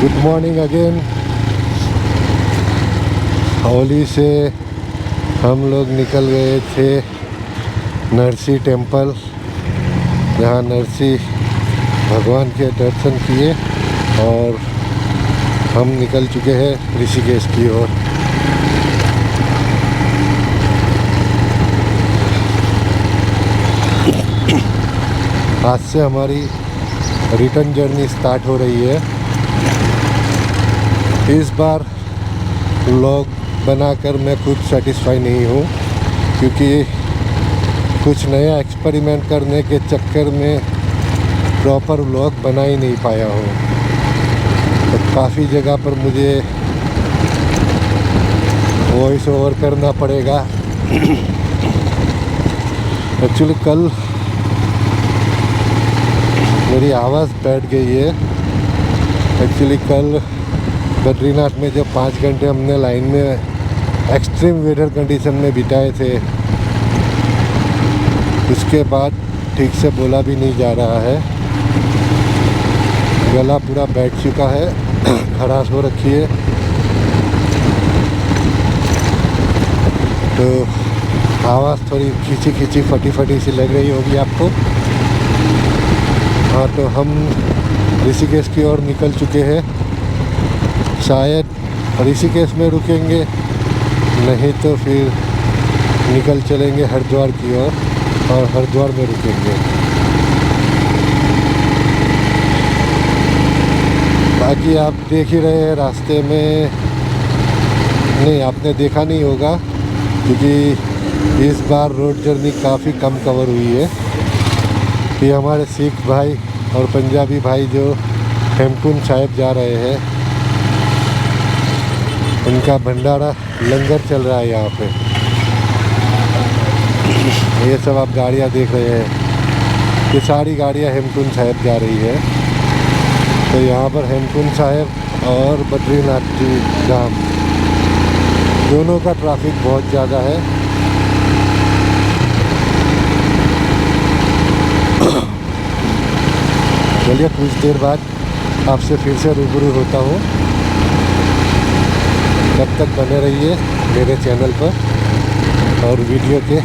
Good morning again. Holi से हम लोग निकल गए थे नरसी टेम्पल, जहाँ नरसी भगवान के दर्शन किए और हम निकल चुके हैं ऋषिकेश की ओर। आज से हमारी रिटर्न जर्नी स्टार्ट हो रही है। इस बार व्लॉग बनाकर मैं खुद सेटिस्फाई नहीं हूँ, क्योंकि कुछ नया एक्सपेरिमेंट करने के चक्कर में प्रॉपर व्लॉग बना ही नहीं पाया हूँ। तो काफ़ी जगह पर मुझे वॉइस ओवर करना पड़ेगा। एक्चुअली कल मेरी आवाज़ बैठ गई है। एक्चुअली कल बद्रीनाथ में जब 5 घंटे हमने लाइन में एक्सट्रीम वेदर कंडीशन में बिताए थे, उसके बाद ठीक से बोला भी नहीं जा रहा है। गला पूरा बैठ चुका है, खराश हो रखी है। तो आवाज़ थोड़ी खींची खींची फटी फटी सी लग रही होगी आपको। हाँ, तो हम ऋषिकेश की ओर निकल चुके हैं। शायद ऋषिकेश में रुकेंगे, नहीं तो फिर निकल चलेंगे हरिद्वार की ओर और हरिद्वार में रुकेंगे। बाकी आप देख ही रहे हैं रास्ते में, नहीं आपने देखा नहीं होगा क्योंकि इस बार रोड जर्नी काफ़ी कम कवर हुई है। कि हमारे सिख भाई और पंजाबी भाई जो हेमकुंड साहिब जा रहे हैं, उनका भंडारा लंगर चल रहा है यहाँ पे। ये सब आप गाड़ियाँ देख रहे हैं, ये सारी गाड़ियाँ हेमकुंड साहिब जा रही है। तो यहाँ पर हेमकुंड साहिब और बद्रीनाथ जी धाम दोनों का ट्रैफिक बहुत ज़्यादा है। चलिए कुछ देर बाद आपसे फिर से रूबरू होता हूँ। तब तक बने रहिए मेरे चैनल पर और वीडियो के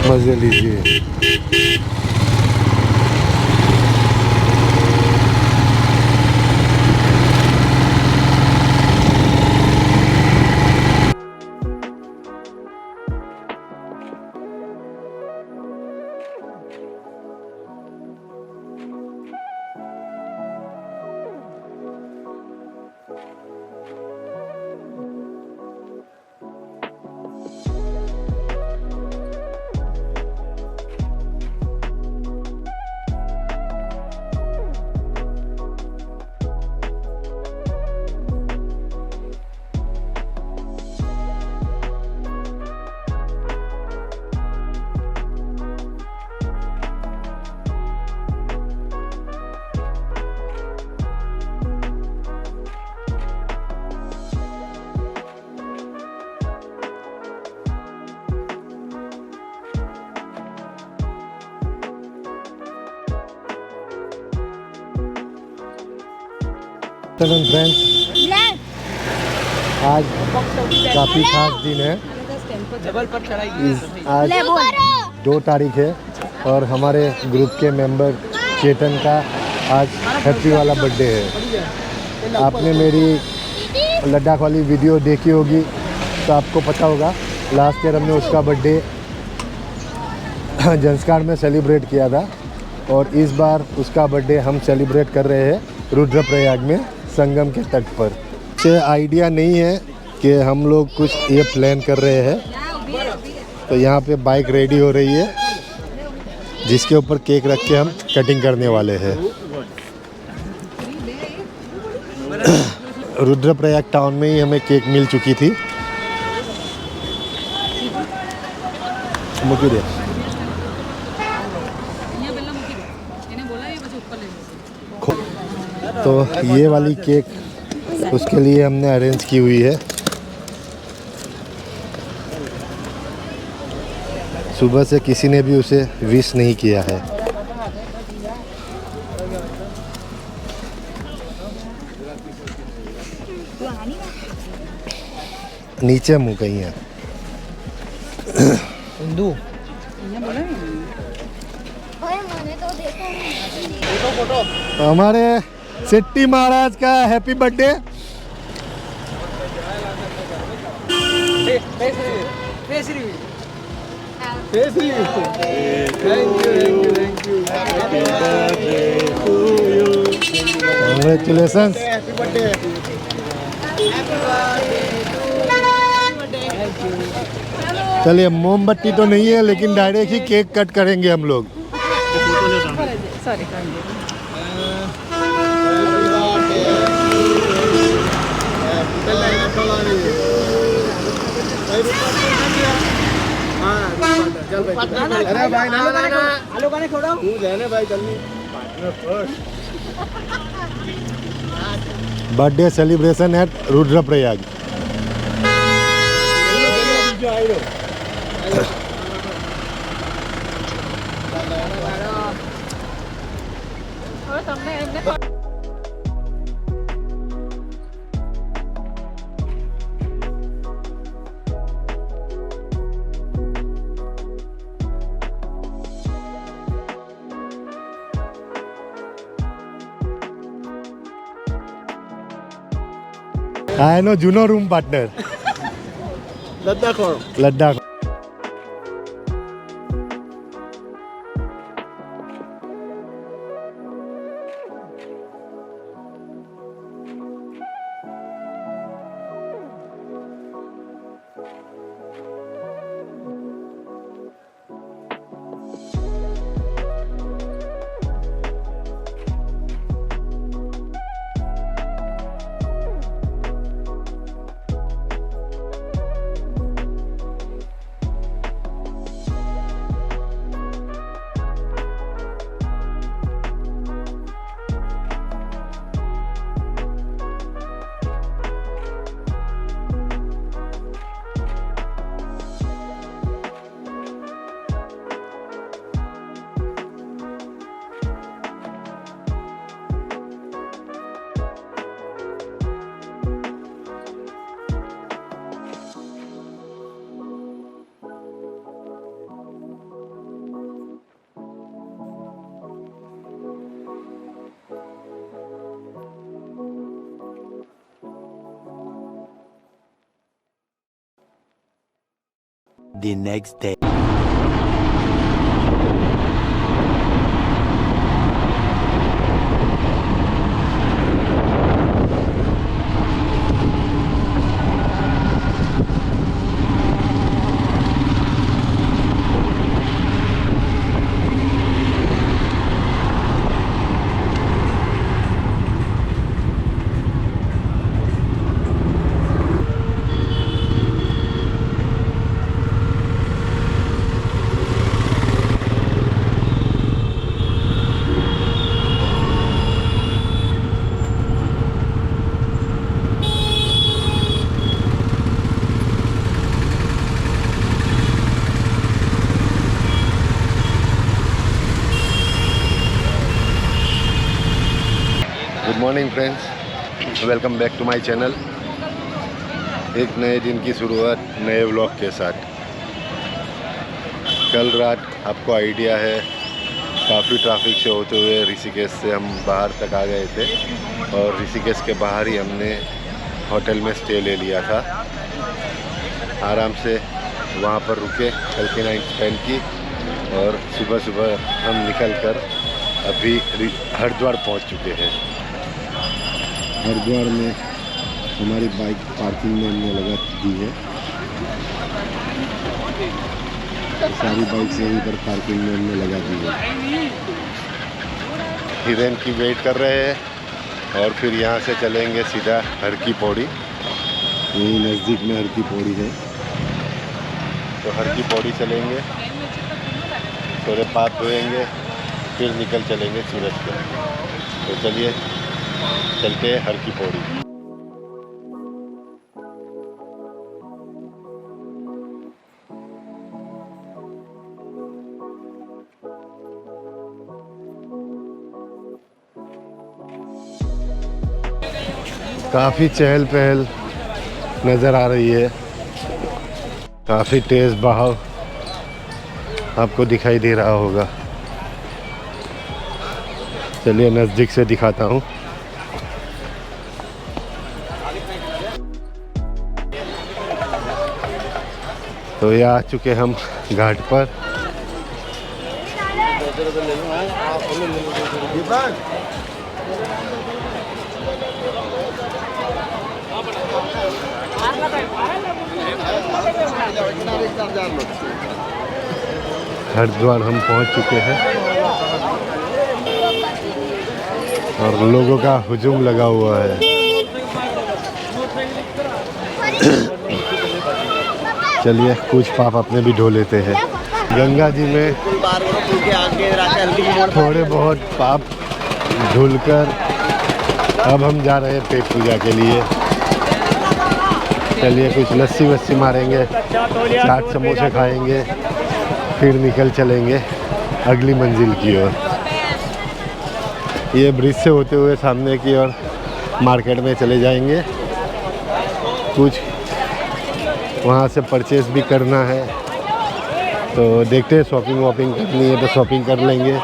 मज़े लीजिए। फ्रेंड्स, आज काफ़ी खास दिन है। आज 2 तारीख है और हमारे ग्रुप के मेंबर चेतन का आज हैप्पी वाला बर्थडे है। आपने मेरी लद्दाख वाली वीडियो देखी होगी तो आपको पता होगा, लास्ट ईयर हमने उसका बर्थडे जंस्कार में सेलिब्रेट किया था और इस बार उसका बर्थडे हम सेलिब्रेट कर रहे हैं रुद्रप्रयाग में संगम के तट पर। मुझे आइडिया नहीं है कि हम लोग कुछ ये प्लान कर रहे हैं। तो यहाँ पे बाइक रेडी हो रही है, जिसके ऊपर केक रख के हम कटिंग करने वाले हैं। रुद्रप्रयाग टाउन में ही हमें केक मिल चुकी थी। मुझे तो ये वाली केक उसके लिए हमने अरेंज की हुई है। सुबह से किसी ने भी उसे विश नहीं किया है। नीचे मुँह कहीं है हिंदू हमारे शेट्टी महाराज का हैप्पी बर्थडे। Congratulations। चलिए मोमबत्ती तो नहीं है लेकिन डायरेक्ट ही केक कट करेंगे हम लोग। अरे भाई ना आलू खाने छोड़ो तू जाने भाई जल्दी। Birthday celebration at Rudraprayag. I know Juno room partner. Ladakh. The next day. Good morning friends, welcome back to my channel. एक नए दिन की शुरुआत नए व्लॉग के साथ। कल रात आपको आइडिया है काफ़ी ट्रैफिक से होते हुए ऋषिकेश से हम बाहर तक आ गए थे और ऋषिकेश के बाहर ही हमने होटल में स्टे ले लिया था। आराम से वहाँ पर रुके, कल की नाइट स्पेंड की और सुबह सुबह हम निकल कर अभी हरिद्वार पहुँच चुके हैं। हरिद्वार में हमारी बाइक पार्किंग में हमने लगा दी है। सारी बाइक से यहीं पर पार्किंग में हमने लगा दी है। हिरेन की वेट कर रहे हैं और फिर यहाँ से चलेंगे सीधा हर की पौड़ी। यहीं नज़दीक में हर की पौड़ी है, तो हर की पौड़ी चलेंगे, थोड़े पाप धोएंगे, फिर निकल चलेंगे सूरज पे। तो चलिए चलते हैं हर की पौड़ी। काफ़ी चहल पहल नज़र आ रही है, काफ़ी तेज़ बहाव आपको दिखाई दे रहा होगा। चलिए नज़दीक से दिखाता हूँ। तो ये आ चुके हम घाट पर। हरिद्वार हम पहुंच चुके हैं और लोगों का हुजूम लगा हुआ है। चलिए कुछ पाप अपने भी धो लेते हैं। गंगा जी में थोड़े बहुत पाप धुलकर अब हम जा रहे हैं पेट पूजा के लिए। चलिए कुछ लस्सी वस्सी मारेंगे, चाट समोसे खाएंगे, फिर निकल चलेंगे अगली मंजिल की ओर। ये ब्रिज से होते हुए सामने की ओर मार्केट में चले जाएंगे। कुछ वहाँ से परचेस भी करना है, तो देखते हैं, शॉपिंग वॉपिंग करनी है तो शॉपिंग कर लेंगे।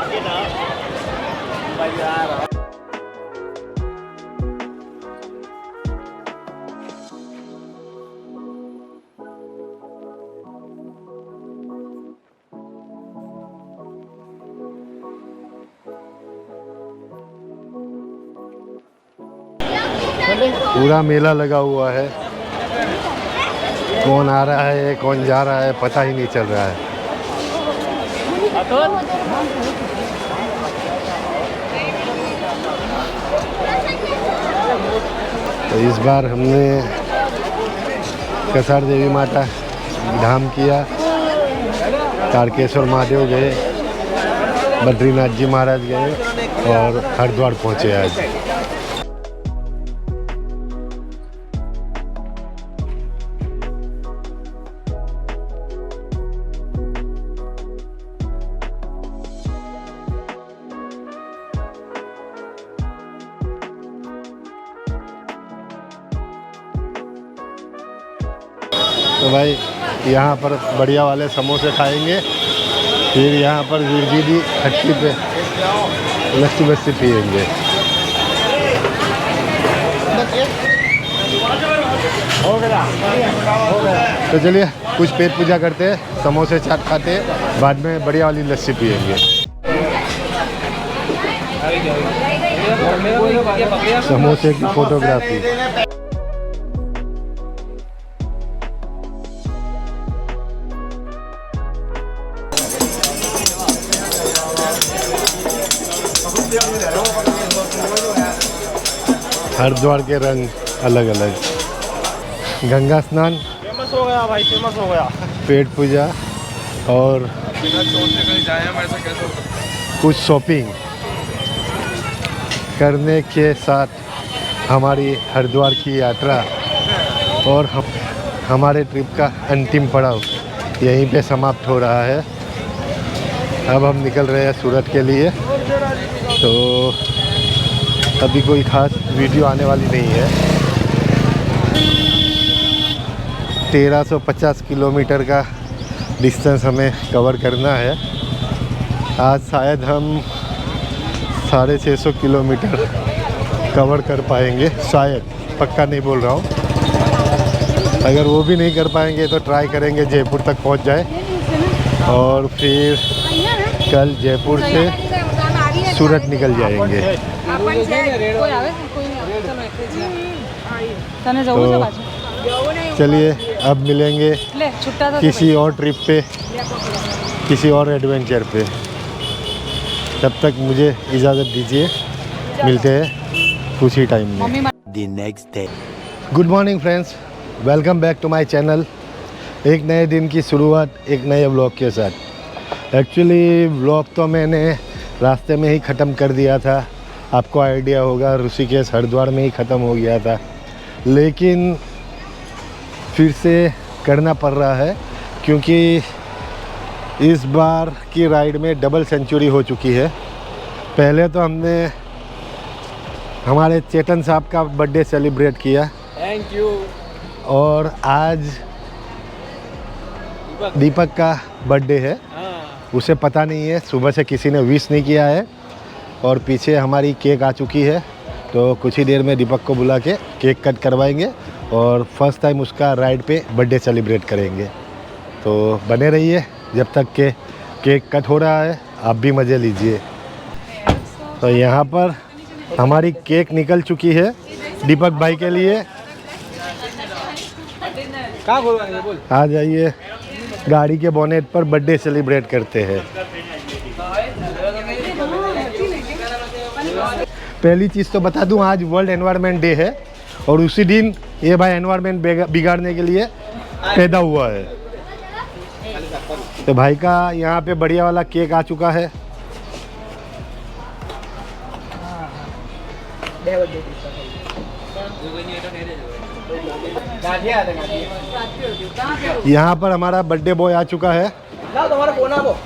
पूरा मेला लगा हुआ है, कौन आ रहा है कौन जा रहा है पता ही नहीं चल रहा है। तो इस बार हमने कसार देवी माता धाम किया, तारकेश्वर महादेव गए, बद्रीनाथ जी महाराज गए और हरिद्वार पहुँचे आज। तो भाई यहाँ पर बढ़िया वाले समोसे खाएंगे, फिर यहाँ पर वीरजी हट्टी पे लस्सी वस्सी पिएंगे। तो चलिए कुछ पेट पूजा करते हैं, समोसे चाट खाते हैं, बाद में बढ़िया वाली लस्सी पिएंगे। समोसे की फोटोग्राफी। हरिद्वार के रंग अलग अलग। गंगा स्नान, फेमस हो गया भाई, फेमस हो गया। पेट पूजा और कुछ शॉपिंग करने के साथ हमारी हरिद्वार की यात्रा और हमारे ट्रिप का अंतिम पड़ाव यहीं पे समाप्त हो रहा है। अब हम निकल रहे हैं सूरत के लिए। तो अभी कोई ख़ास वीडियो आने वाली नहीं है। 1350 किलोमीटर का डिस्टेंस हमें कवर करना है। आज शायद हम 650 किलोमीटर कवर कर पाएंगे, शायद, पक्का नहीं बोल रहा हूँ। अगर वो भी नहीं कर पाएंगे तो ट्राई करेंगे जयपुर तक पहुँच जाए और फिर कल जयपुर से सूरत निकल जाएंगे। तो चलिए अब मिलेंगे किसी और ट्रिप पे, किसी और एडवेंचर पे। तब तक मुझे इजाज़त दीजिए, मिलते हैं कुछ ही टाइम में। The next day. Good morning friends, welcome back to my channel. एक नए दिन की शुरुआत एक नए व्लॉग के साथ। एक्चुअली व्लॉग तो मैंने रास्ते में ही ख़त्म कर दिया था, आपको आइडिया होगा, ऋषिकेश हरिद्वार में ही ख़त्म हो गया था, लेकिन फिर से करना पड़ रहा है क्योंकि इस बार की राइड में डबल सेंचुरी हो चुकी है। पहले तो हमने हमारे चेतन साहब का बर्थडे सेलिब्रेट किया थैंक यू। और आज दीपक का बर्थडे है। उसे पता नहीं है, सुबह से किसी ने विश नहीं किया है। और पीछे हमारी केक आ चुकी है, तो कुछ ही देर में दीपक को बुला के केक कट करवाएंगे और फर्स्ट टाइम उसका राइड पे बर्थडे सेलिब्रेट करेंगे। तो बने रहिए जब तक के केक कट हो रहा है, आप भी मज़े लीजिए। तो यहाँ पर हमारी केक निकल चुकी है दीपक भाई के लिए। कहाँ बोलवाएंगे बोल। आ जाइए, गाड़ी के बोनेट पर बर्थडे सेलिब्रेट करते हैं। पहली चीज़ तो बता दूं, आज वर्ल्ड एनवायरनमेंट डे है और उसी दिन ये भाई एनवायरनमेंट बिगाड़ने के लिए पैदा हुआ है। तो भाई का यहाँ पे बढ़िया वाला केक आ चुका है। यहाँ पर हमारा बर्थडे बॉय आ चुका है। लाओ तुम्हारा फोन आपो।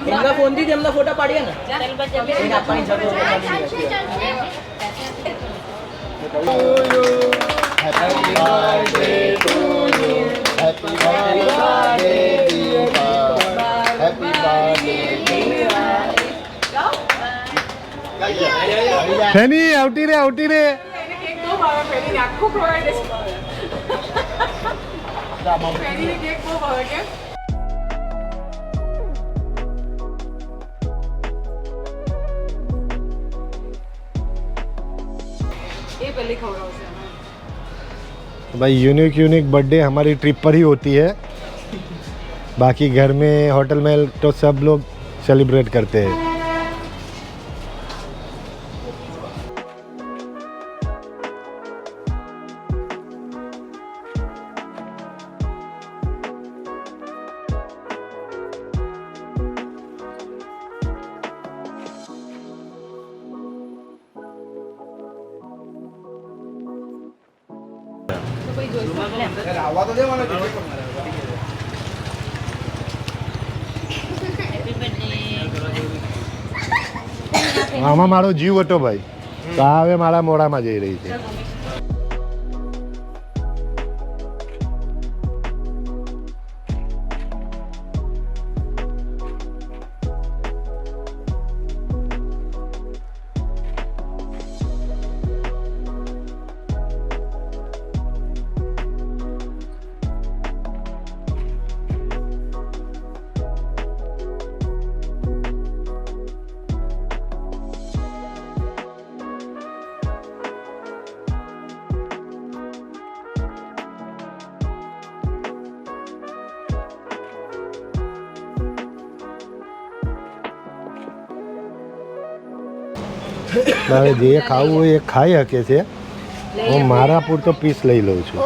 इनका फोन दी हमने फोटो पाड़िया ना। इनका पानी जरूर happy birthday to you, happy birthday Deepak, happy birthday. फैनी आउटी रे भाई यूनिक बर्थडे हमारी ट्रिप पर ही होती है। बाकी घर में होटल में तो सब लोग सेलिब्रेट करते हैं। આમાં મારો જીવ હતો ભાઈ, તો આ હવે મારા મોઢામાં જઈ રહી છે। મારે જે ખાવું હોય એ ખાઈ શકે છે, હું મારા પૂરતો પીસ લઈ લઉં છું।